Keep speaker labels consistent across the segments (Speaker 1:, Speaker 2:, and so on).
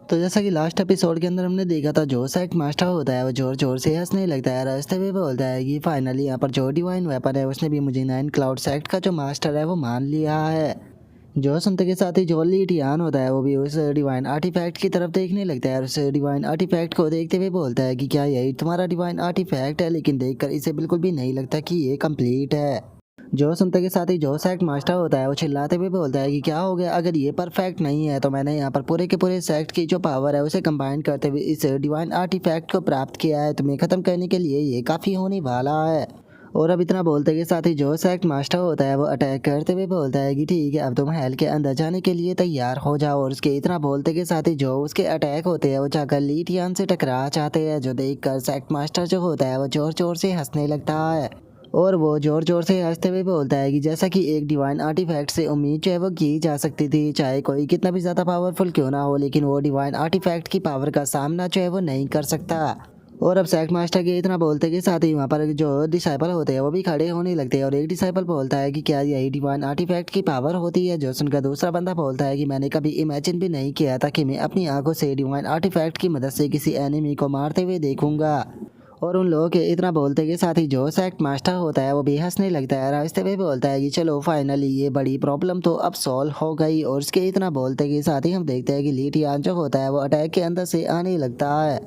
Speaker 1: तो जैसा कि लास्ट एपिसोड के अंदर हमने देखा था, जो सेक्ट मास्टर होता है वो जोर जोर से हंसने लगता है। रास्ते में बोलता है कि फाइनली यहाँ पर जो डिवाइन वेपन है उसने भी मुझे नाइन क्लाउड सेक्ट का जो मास्टर है वो मान लिया है। जो सुनते के साथ ही जो लीटियान होता है वो भी उस डिवाइन आर्टिफैक्ट की तरफ देखने लगता है और उस डिवाइन आर्टिफैक्ट को देखते हुए बोलता है कि क्या यही तुम्हारा डिवाइन आर्टिफैक्ट है, लेकिन देखकर इसे बिल्कुल भी नहीं लगता कि ये कंप्लीट है। जो सुनते के साथ ही जो सेक्ट मास्टर होता है वो चिल्लाते हुए बोलता है कि क्या हो गया, अगर ये परफेक्ट नहीं है तो मैंने यहाँ पर पूरे के पूरे सेक्ट की जो पावर है उसे कंबाइन करते हुए इस डिवाइन आर्टिफैक्ट को प्राप्त किया है, तुम्हें खत्म करने के लिए ये काफ़ी होने वाला है। और अब इतना बोलते के साथ ही जो सेक्ट मास्टर होता है वो अटैक करते हुए बोलता है कि ठीक है, अब तुम हेल के अंदर जाने के लिए तैयार हो जाओ। और उसके इतना बोलते के साथ ही जो उसके अटैक होते हैं वो जाकर लीटियान से टकरा जाते हैं, जो देखकर सेक्ट मास्टर जो होता है वो जोर जोर से हंसने लगता है। और वो जोर जोर से हंसते हुए बोलता है कि जैसा कि एक डिवाइन आर्टिफैक्ट से उम्मीद जो है वो की जा सकती थी, चाहे कोई कितना भी ज़्यादा पावरफुल क्यों ना हो, लेकिन वो डिवाइन आर्टिफैक्ट की पावर का सामना जो है वो नहीं कर सकता। और अब सेक्ट मास्टर के इतना बोलते के साथ ही वहाँ पर जो डिसाइपल होते हैं वो भी खड़े होने लगते हैं। और एक डिसाइपल बोलता है कि क्या यही डिवाइन आर्टिफैक्ट की पावर होती है। जो सुनकर दूसरा बंदा बोलता है कि मैंने कभी इमेजिन भी नहीं किया था कि मैं अपनी आंखों से डिवाइन आर्टिफैक्ट की मदद से किसी एनिमी को मारते हुए देखूंगा। और उन लोगों के इतना बोलते के साथ ही जो सेक्ट मास्टर होता है वो भी हंसने लगता है। रास्ते में बोलता है कि चलो फाइनली ये बड़ी प्रॉब्लम तो अब सॉल्व हो गई। और उसके इतना बोलते के साथ ही हम देखते हैं कि लीटियान जो होता है वो अटैक के अंदर से आने लगता है।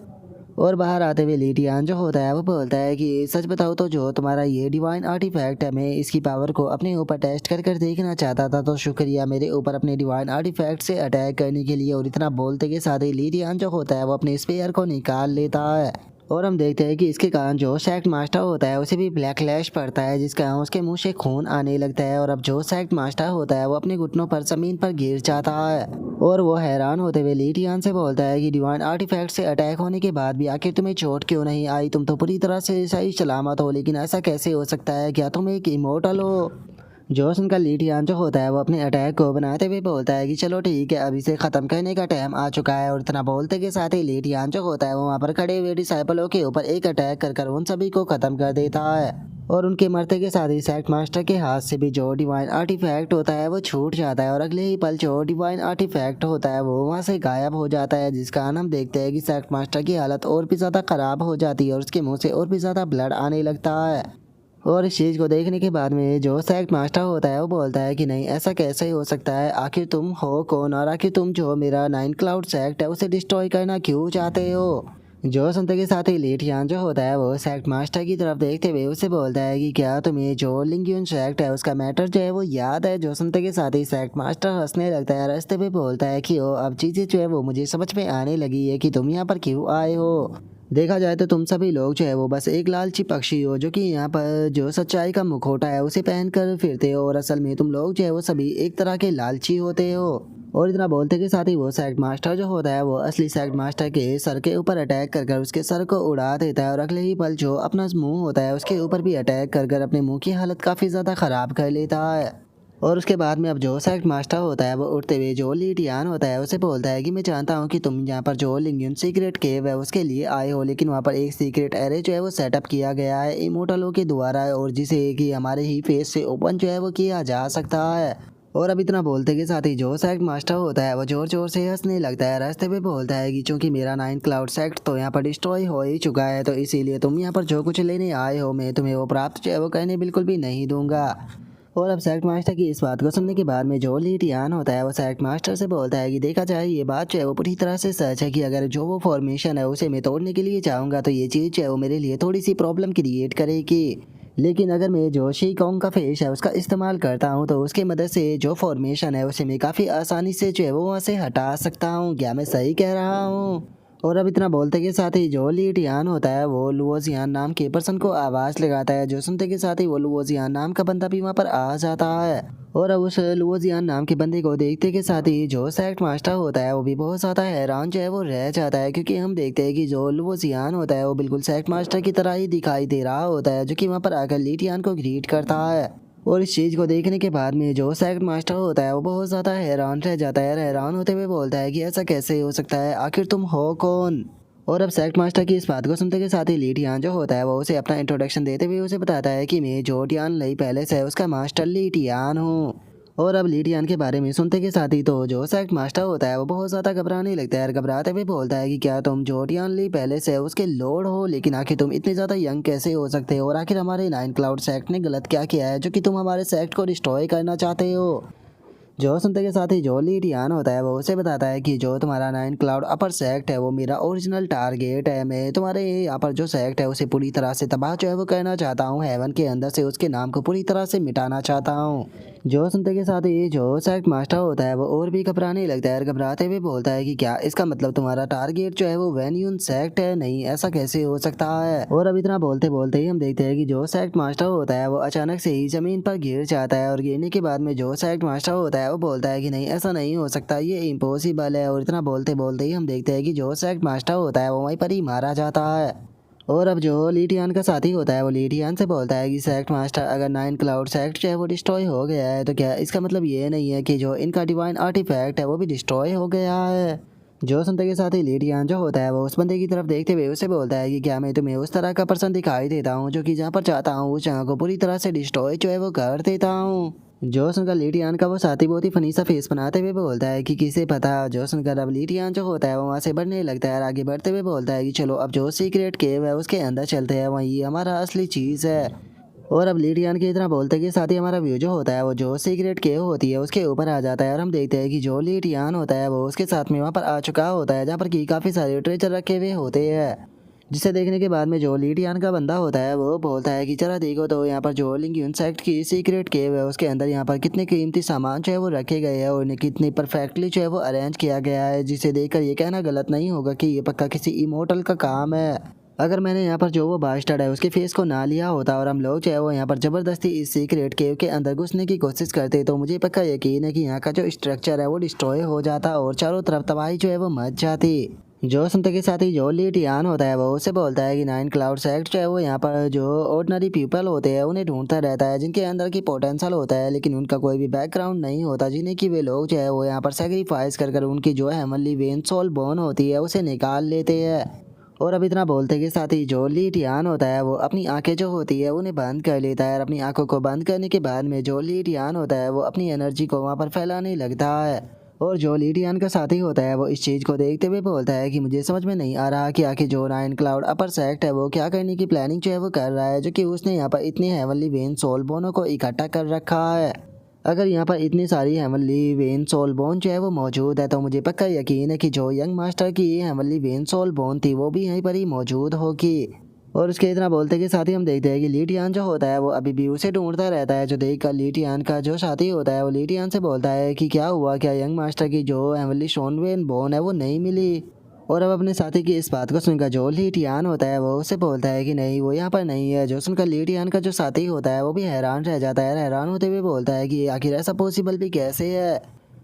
Speaker 1: और बाहर आते हुए लीटियान जो होता है वो बोलता है कि सच बताओ तो जो तुम्हारा ये डिवाइन आर्टिफैक्ट है, मैं इसकी पावर को अपने ऊपर टेस्ट कर कर देखना चाहता था, तो शुक्रिया मेरे ऊपर अपने डिवाइन आर्टिफैक्ट से अटैक करने के लिए। और इतना बोलते के साथ ही लीटियान जो होता है वो अपने स्पेयर को निकाल लेता है। और हम देखते हैं कि इसके कारण जो सेक्ट मास्टर होता है उसे भी ब्लैक लैश पड़ता है, जिसके कारण उसके मुंह से खून आने लगता है। और अब जो सेक्ट मास्टर होता है वो अपने घुटनों पर जमीन पर गिर जाता है। और वो हैरान होते हुए लीटियान से बोलता है कि डिवाइन आर्टिफैक्ट से अटैक होने के बाद भी आखिर तुम्हें चोट क्यों नहीं आई, तुम तो पूरी तरह से सही सलामत हो, लेकिन ऐसा कैसे हो सकता है, क्या तुम एक इमोर्टल हो। जोश उनका लीटियान जो होता है वो अपने अटैक को बनाते हुए बोलता है कि चलो ठीक है, अब इसे ख़त्म करने का टाइम आ चुका है। और इतना बोलते के साथ ही लीटियान जो होता है वो वहाँ पर खड़े हुए डिसाइपलों के ऊपर एक अटैक कर कर उन सभी को ख़त्म कर देता है। और उनके मरते के साथ ही सेक्ट मास्टर के हाथ से भी जो डिवाइन आर्टिफैक्ट होता है वो छूट जाता है। और अगले ही पल जो डिवाइन आर्टिफैक्ट होता है वो वहाँ से गायब हो जाता है, जिस कारण हम देखते हैं कि सेक्ट मास्टर की हालत और भी ज़्यादा ख़राब हो जाती है और उसके मुँह से और भी ज़्यादा ब्लड आने लगता है। और इस चीज़ को देखने के बाद में जो सेक्ट मास्टर होता है वो बोलता है कि नहीं, ऐसा कैसे हो सकता है, आखिर तुम हो कौन, और आखिर तुम जो मेरा नाइन क्लाउड सेक्ट है उसे डिस्ट्रॉय करना क्यों चाहते हो। जो सुनते के साथ ही लीटियान जो होता है वो सेक्ट मास्टर की तरफ देखते हुए उसे बोलता है कि क्या तुम्हें जो लिंग्यून सेक्ट है उसका मैटर जो है वो याद है। जो सुनते के साथ ही सेक्ट मास्टर हंसने लगता है। रास्ते पे बोलता है कि ओ अब चीज़ें जो है वो मुझे समझ में आने लगी है कि तुम यहाँ पर क्यों आए हो। देखा जाए तो तुम सभी लोग जो है वो बस एक लालची पक्षी हो जो कि यहाँ पर जो सच्चाई का मुखौटा है उसे पहन कर फिरते हो, और असल में तुम लोग जो है वो सभी एक तरह के लालची होते हो। और इतना बोलते के साथ ही वो सेक्ट मास्टर जो होता है वो असली सेक्ट मास्टर के सर के ऊपर अटैक कर कर उसके सर को उड़ा देता है। और अगले ही पल जो अपना मुंह होता है उसके ऊपर भी अटैक कर कर अपने मुंह की हालत काफ़ी ज़्यादा ख़राब कर लेता है। और उसके बाद में अब जो सेक्ट मास्टर होता है वो उठते हुए जो लीटियान होता है उसे बोलता है कि मैं जानता हूँ कि तुम यहाँ पर जो लिंगियन सीक्रेट केव है उसके लिए आए हो, लेकिन वहाँ पर एक सीक्रेट एरे जो है वो सेटअप किया गया है इमोर्टलों के द्वारा, और जिसे कि हमारे ही फेस से ओपन जो है वो किया जा सकता है। और अब इतना बोलते के साथ ही जो सेक्ट मास्टर होता है वो जोर जोर से हंसने लगता है। रास्ते पे बोलता है कि चूंकि मेरा नाइन क्लाउड सेक्ट तो यहाँ पर डिस्ट्रॉय हो ही चुका है, तो इसीलिए तुम यहाँ पर जो कुछ लेने आए हो मैं तुम्हें वो प्राप्त जो है वो करने बिल्कुल भी नहीं दूंगा। और अब सेक्ट मास्टर की इस बात को सुनने के बाद में जो लीटियान होता है वो सेक्ट मास्टर से बोलता है कि देखा जाए ये बात जो है वो पूरी तरह से सच है कि अगर जो वो फॉर्मेशन है उसे मैं तोड़ने के लिए चाहूँगा तो ये चीज़ जो है वो मेरे लिए थोड़ी सी प्रॉब्लम क्रिएट करेगी। लेकिन अगर मैं जो शी कॉन्ग का फेस है उसका इस्तेमाल करता हूँ तो उसकी मदद से जो फॉर्मेशन है उसे मैं काफ़ी आसानी से जो है वो वहाँ से हटा सकता हूँ। क्या मैं सही कह रहा हूँ। और अब इतना बोलते के साथ ही जो लीटियान होता है वो लुओजियान नाम के पर्सन को आवाज़ लगाता है। जो सुनते के साथ ही वो लुओजियान नाम का बंदा भी वहाँ पर आ जाता है। और अब उस लुओजियान नाम के बंदे को देखते के साथ ही जो सेक्ट मास्टर होता है वो भी बहुत ज़्यादा हैरान जो है वो रह जाता है, क्योंकि हम देखते हैं कि जो लुओजियान होता है वो बिल्कुल सेक्ट मास्टर की तरह ही दिखाई दे रहा होता है, जो कि वहाँ पर आकर लीटियान को ग्रीट करता है। और इस चीज़ को देखने के बाद में जो सेक्ट मास्टर होता है वो बहुत ज़्यादा हैरान रह जाता है। हैरान होते हुए बोलता है कि ऐसा कैसे हो सकता है, आखिर तुम हो कौन। और अब सेक्ट मास्टर की इस बात को सुनते के साथ ही लीटियान जो होता है वो उसे अपना इंट्रोडक्शन देते हुए उसे बताता है कि मैं जो टियान लई पैलेस है उसका मास्टर लीटियान हूँ। और अब लीडियान के बारे में सुनते के साथ ही तो जो सेक्ट मास्टर होता है वो बहुत ज्यादा घबराने लगता है और घबराते हुए बोलता है कि क्या तुम जोटियान ली पहले से उसके लॉर्ड हो, लेकिन आखिर तुम इतने ज्यादा यंग कैसे हो सकते हो और आखिर हमारे नाइन क्लाउड सेक्ट ने गलत क्या किया है जो कि तुम हमारे सेक्ट को डिस्ट्रॉय करना चाहते हो। जो सुनते के साथ ही जो लीडियान होता है वो उसे बताता है कि जो तुम्हारा नाइन क्लाउड अपर सेक्ट है वो मेरा ओरिजिनल टारगेट है। मैं तुम्हारे यहाँ पर जो सेक्ट है उसे पूरी तरह से तबाह जो है वो करना चाहता हूँ, हेवन के अंदर से उसके नाम को पूरी तरह से मिटाना चाहता हूँ। जो सुनते के साथ ही जो सेक्ट मास्टर होता है वो और भी घबराने लगता है और घबराते हुए बोलता है कि क्या इसका मतलब तुम्हारा टारगेट जो है वो वेन्यून सेक्ट है? नहीं, ऐसा कैसे हो सकता है। और अब इतना बोलते बोलते ही हम देखते हैं कि जो सेक्ट मास्टर होता है वो अचानक से ही जमीन पर गिर जाता है और गिरने के बाद में जो सेक्ट मास्टर होता है वो बोलता है कि नहीं, ऐसा नहीं हो सकता, ये इम्पॉसिबल है। और इतना बोलते बोलते ही हम देखते हैं कि जो सेक्ट मास्टर होता है वो वहीं पर ही मारा जाता है। और अब जो लीडियान का साथी होता है वो लीडियान से बोलता है कि सेक्ट मास्टर, अगर नाइन क्लाउड सेक्ट जो है वो डिस्ट्रॉय हो गया है तो क्या इसका मतलब ये नहीं है कि जो इनका डिवाइन आर्टिफैक्ट है वो भी डिस्ट्रॉय हो गया है। जो सुनते के साथ ही लीडियान जो होता है वो उस बंदे की तरफ देखते हुए उसे बोलता है कि क्या मैं तुम्हें उस तरह का पर्सन दिखाई देता हूँ जो कि जहाँ पर चाहता हूँ उस जगह को पूरी तरह से डिस्ट्रॉय जो है वो कर देता हूँ। जो सुनकर लीडियान का वो साथी बहुत ही फनी सा फेस बनाते हुए बोलता है कि किसे पता। जो सुनकर अब लीडियान जो होता है वो वहाँ से बढ़ने लगता है और आगे बढ़ते हुए बोलता है कि चलो अब जो सीक्रेट केव है उसके अंदर चलते हैं, वही हमारा असली चीज़ है। और अब लीडियान की इतना बोलते के साथ ही हमारा व्यू जो होता है वो जो सीक्रेट केव होती है उसके ऊपर आ जाता है और हम देखते हैं कि जो लीडियान होता है वो उसके साथ में वहाँ पर आ चुका होता है जहाँ पर कि काफ़ी सारे ट्रेजर रखे हुए होते हैं। जिसे देखने के बाद में जो लीडियान का बंदा होता है वो बोलता है कि चला देखो तो यहाँ पर जो लिंग्यून सेक्ट की सीक्रेट केव है उसके अंदर यहाँ पर कितने कीमती सामान जो है वो रखे गए हैं और उन्हें कितनी परफेक्टली जो है वो अरेंज किया गया है, जिसे देखकर ये कहना गलत नहीं होगा कि ये पक्का किसी इमोर्टल का काम है। अगर मैंने यहाँ पर जो वो बास्टर्ड है उसके फेस को ना लिया होता और हम लोग जो है वो यहाँ पर ज़बरदस्ती इस सीक्रेट केव के अंदर घुसने की कोशिश करते तो मुझे पक्का यकीन है कि यहाँ का जो स्ट्रक्चर है वो डिस्ट्रॉय हो जाता और चारों तरफ तबाही जो है वो मच जाती। जो सुनते के साथ ही जो लीडियान होता है वो उसे बोलता है कि नाइन क्लाउड सेक्ट जो है वो यहाँ पर जो ऑर्डिनरी पीपल होते हैं उन्हें ढूंढता रहता है जिनके अंदर की पोटेंशियल होता है लेकिन उनका कोई भी बैकग्राउंड नहीं होता, जिन्हें कि वे लोग जो है वो यहाँ पर सेक्रीफाइस कर कर उनकी जो हेमनली वेन सोल बोन होती है उसे निकाल लेते हैं। और अब इतना बोलते के साथ ही जो लीडियान होता है वो अपनी आंखें जो होती है उन्हें बंद कर लेता है और अपनी आंखों को बंद करने के बाद में जो लीडियान होता है वो अपनी एनर्जी को वहाँ पर फैलाने लगता है। और जो लीडियान का साथी होता है वो इस चीज़ को देखते हुए बोलता है कि मुझे समझ में नहीं आ रहा कि आखिर जो नाइन क्लाउड अपर सेक्ट है वो क्या करने की प्लानिंग जो है वो कर रहा है, जो कि उसने यहाँ पर इतने हेवनली वेन सोल बोनों को इकट्ठा कर रखा है। अगर यहाँ पर इतनी सारी हेवनली वेन सोल बोन जो है वो मौजूद है तो मुझे पक्का यकीन है कि जो यंग मास्टर की हेवनली वेन सोल बोन थी वो भी यहीं पर ही मौजूद होगी। और उसके इतना बोलते के साथ ही हम देखते हैं कि लीडियान जो होता है वो अभी भी उसे ढूंढता रहता है, जो देखकर लीडियान का जो साथी होता है वो लीडियान से बोलता है कि क्या हुआ, क्या यंग मास्टर की जो हेवनली शोनवेन बोन है वो नहीं मिली। और अब अपने साथी की इस बात को सुनकर जो लीडियान होता है वो उसे बोलता है कि नहीं, वो यहाँ पर नहीं है। जो सुनकर लीडियान का जो साथी होता है वो भी हैरान रह जाता है, हैरान होते हुए बोलता है कि आखिर ऐसा पॉसिबल भी कैसे है।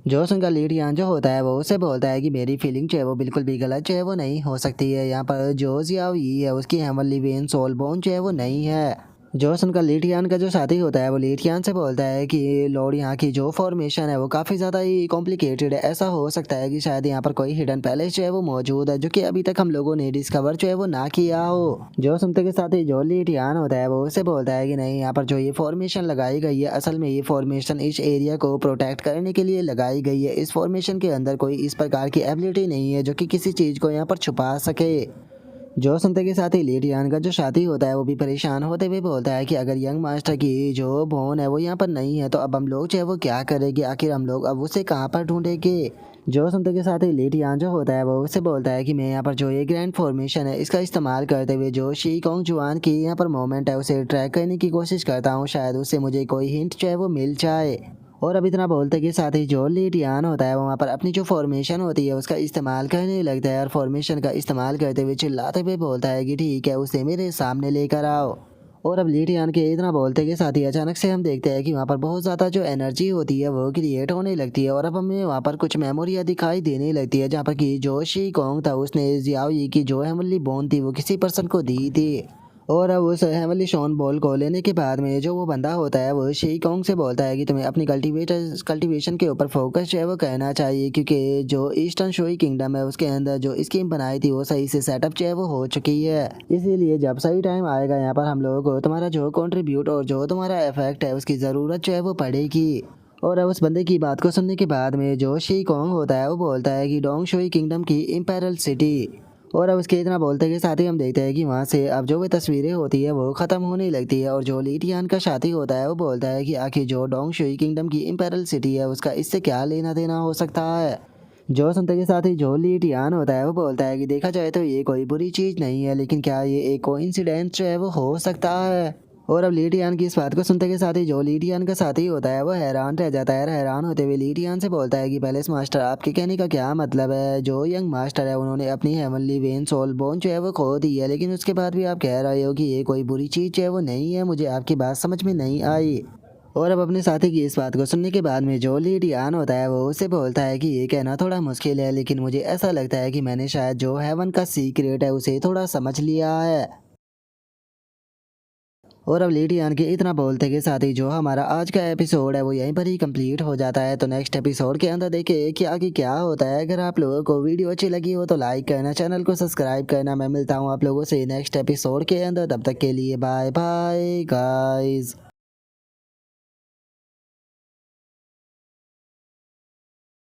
Speaker 1: जो सुनकर लीडियान जो होता है वो उसे बोलता है कि मेरी फीलिंग जो है वो बिल्कुल भी गलत जो है वो नहीं हो सकती है, यहाँ पर जो जियाओ यी है उसकी हेवनली वेन सोल बोन जो है वो नहीं है। जो सुनकर लीडियान का जो साथी होता है वो लीडियान से बोलता है कि लॉर्ड, यहाँ की जो फॉर्मेशन है वो काफ़ी ज़्यादा ही कॉम्प्लिकेटेड है, ऐसा हो सकता है कि शायद यहाँ पर कोई हिडन पैलेस जो है वो मौजूद है जो कि अभी तक हम लोगों ने डिस्कवर जो है वो ना किया हो। जो सुनते के साथ ही जो लीडियान होता है वो उसे बोलता है कि नहीं, यहाँ पर जो ये फॉर्मेशन लगाई गई है असल में ये फॉर्मेशन इस एरिया को प्रोटेक्ट करने के लिए लगाई गई है। इस फॉर्मेशन के अंदर कोई इस प्रकार की एबिलिटी नहीं है जो कि किसी चीज़ को यहाँ पर छुपा सके। जो सुनते के साथ ही लीडियान का जो साथी होता है वो भी परेशान होते हुए बोलता है कि अगर यंग मास्टर की जो बोन है वो यहाँ पर नहीं है तो अब हम लोग जो है वो क्या करेंगे, आखिर हम लोग अब उसे कहाँ पर ढूंढेंगे। जो सुनते के साथ ही लीडियान जो होता है वो उसे बोलता है कि मैं यहाँ पर जो ये ग्रैंड फॉर्मेशन है इसका इस्तेमाल करते हुए जो शी कोंग जुआन की यहाँ पर मोमेंट है उसे ट्रैक करने की कोशिश करता हूँ, शायद उससे मुझे कोई हिंट जो है वो मिल जाए। और अब इतना बोलते के साथ ही जो लीडियान होता है वो वहाँ पर अपनी जो फॉर्मेशन होती है उसका इस्तेमाल करने लगता है और फॉर्मेशन का इस्तेमाल करते हुए चिल्लाते हुए बोलता है कि ठीक है, उसे मेरे सामने लेकर आओ। और अब लीडियान के इतना बोलते के साथ ही अचानक से हम देखते हैं कि वहाँ पर बहुत ज़्यादा जो एनर्जी होती है वो क्रिएट होने लगती है और अब हमें वहाँ पर कुछ मेमोरियाँ दिखाई देने लगती है जहाँ पर कि जो शी कोंग था उसने जियाओ यी की जो हेवनली बोन थी वो किसी पर्सन को दी थी। और अब उस हेवनली शॉन बॉल को लेने के बाद में जो वो बंदा होता है वो शी कोंग से बोलता है कि तुम्हें अपनी कल्टीवेशन के ऊपर फोकस जो है वो करना चाहिए, क्योंकि जो ईस्टर्न शोई किंगडम है उसके अंदर जो स्कीम बनाई थी वो सही से सेटअप जो है वो हो चुकी है। इसीलिए जब सही टाइम आएगा यहाँ पर हम लोगों को तुम्हारा जो कंट्रीब्यूट और जो तुम्हारा इफेक्ट है उसकी ज़रूरत जो है वो पड़ेगी। और अब उस बंदे की बात को सुनने के बाद में जो शी कोंग होता है वो बोलता है कि डोंग शुई किंगडम की इम्पेरल सिटी। और अब उसके इतना बोलते के साथ ही हम देखते हैं कि वहाँ से अब जो वो तस्वीरें होती है वो ख़त्म होने लगती है और जो लीटियान का साथी होता है वो बोलता है कि आखिर जो डोंग शुई किंगडम की इम्पेरल सिटी है उसका इससे क्या लेना देना हो सकता है। जो सुनते के साथ ही जो लीटियान होता है वो बोलता है कि देखा जाए तो ये कोई बुरी चीज़ नहीं है, लेकिन क्या ये एक कोइंसिडेंस जो है वो हो सकता है। और अब लीटियान की इस बात को सुनते के साथ ही जो लीटियान का साथी होता है वो हैरान रह जाता है। हैरान होते हुए लीटियान से बोलता है कि पैलेस मास्टर आपके कहने का क्या मतलब है। जो यंग मास्टर है उन्होंने अपनी हेवनली वेन सोल बोन जो है वो खो दी है, लेकिन उसके बाद भी आप कह रहे हो कि ये कोई बुरी चीज़ जो है वो नहीं है। मुझे आपकी बात समझ में नहीं आई। और अब अपने साथी की इस बात को सुनने के बाद में जो लीडियान होता है वो उससे बोलता है कि ये कहना थोड़ा मुश्किल है, लेकिन मुझे ऐसा लगता है कि मैंने शायद जो हेवन का सीक्रेट है उसे थोड़ा समझ लिया है। और अब लीडियान के इतना बोलते के साथ ही जो हमारा आज का एपिसोड है वो यहीं पर ही कंप्लीट हो जाता है। तो नेक्स्ट एपिसोड के अंदर देखिए कि आगे क्या होता है। अगर आप लोगों को वीडियो अच्छी लगी हो तो लाइक करना, चैनल को सब्सक्राइब करना। मैं मिलता हूँ आप लोगों से नेक्स्ट एपिसोड के अंदर, तब तक के लिए बाय बाय गाइस।